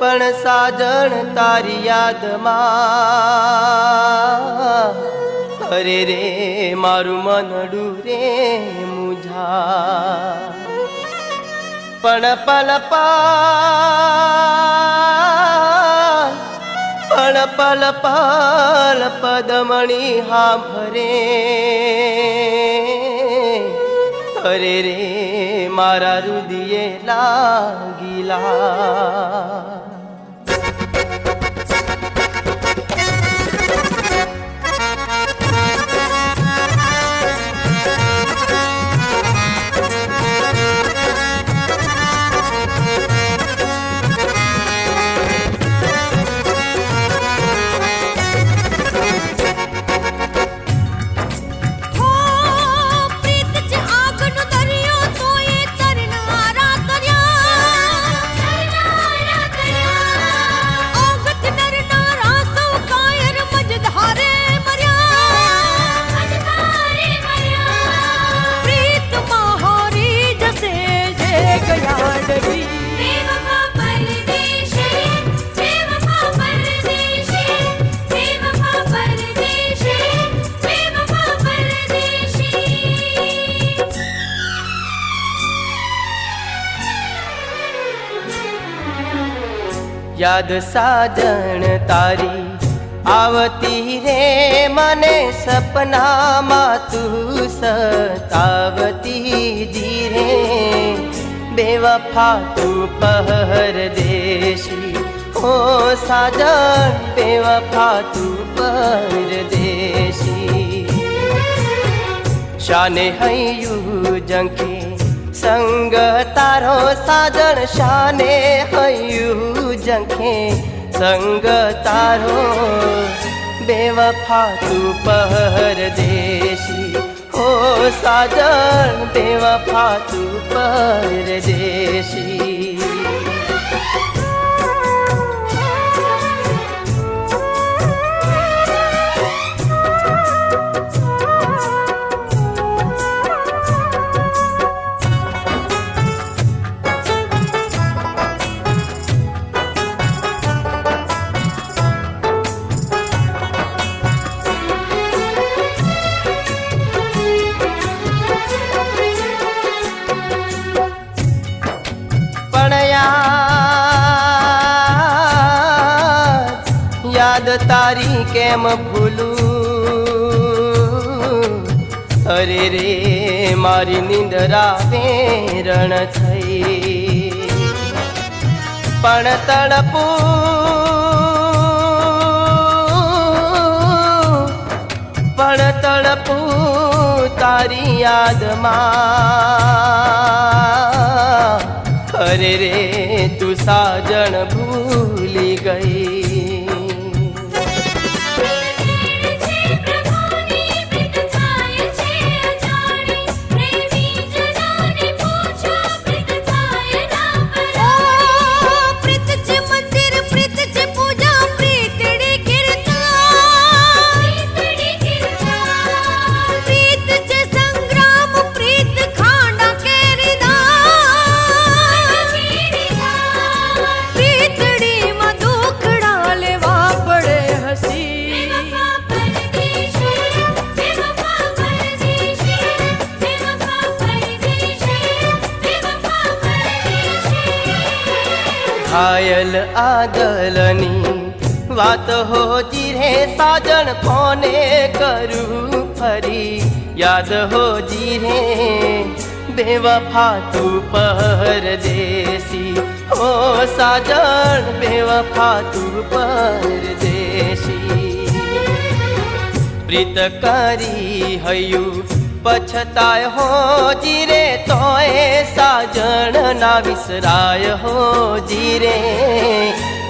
पण साजण तारी याद मां अरे रे मारू मनडू रे मुझा पण पल पल पदमणी हाँ भरे अरे रे मारा रुदिये लागिला याद साजन तारी आवती रे मने सपना मा तू सतावती जी रे बेवफा तू परदेशी ओ साजन बेवफा तू परदेशी शाने हयू जंके संग तारो साजन शाने हयू जंखे संग तारो बेवफा तू परदेशी हो साजन बेवफा तू परदेशी याद तारी केम भूलू अरे रे मारी निंदरा वेरण थई पण तड़पू तारी याद मां अरे रे तू साजन भूली गई घायल आदलनी बात हो जीरे साजन कोने करू फरी याद हो जीरे बेवफा तू परदेसी हो साजन बेवफा तू परदेसी प्रीत करी हयू पछताय हो जीरे तोए साजन ना विसराय हो जीरे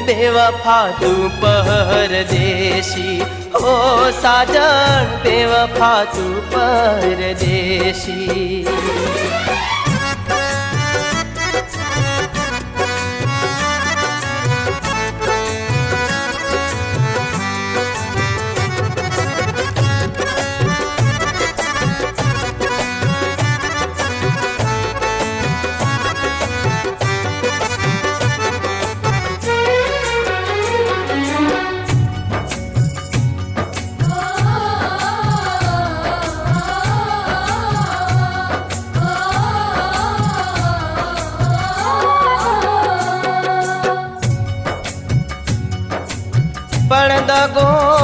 बेवफा तू परदेशी हो साजन बेवफा तू परदेशी દગો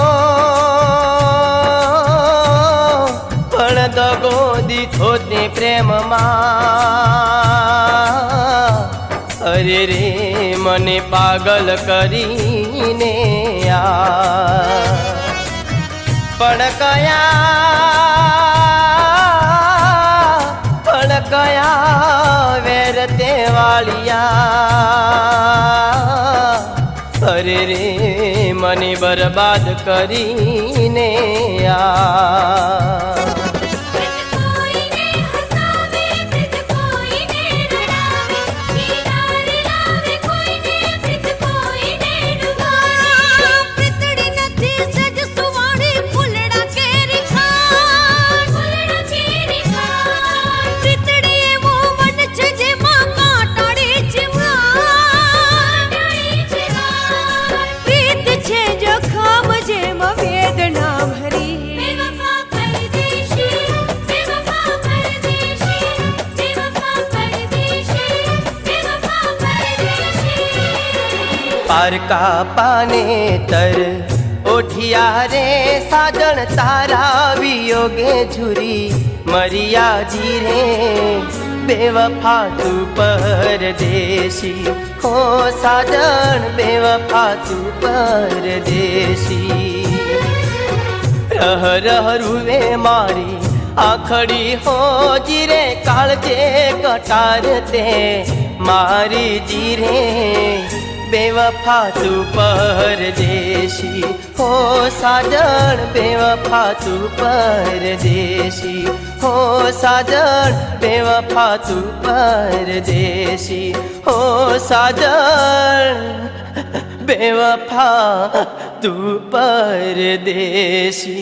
દીધો તે પ્રેમમાં અરે રે મને પાગલ કરીને પણ કયા વેર તે વાળિયા અરે રે મને બરબાદ કરીને પારકા પાને તર ઓઠિયા રે સાજણ તારા વિયોગે ઝુરી મરિયાજી રે બેવફા તું પરદેશી હો સાજણ બેવફા તું પરદેશી રહ રહ રૂવે મારી આખડી હોજી રે કાળજે કટાર તે મારી જીરે बेवफा तू परदेशी हो साजन बेवफा तू परदेशी हो साजन बेवफा तू परदेशी हो साजन बेवफा तू परदेशी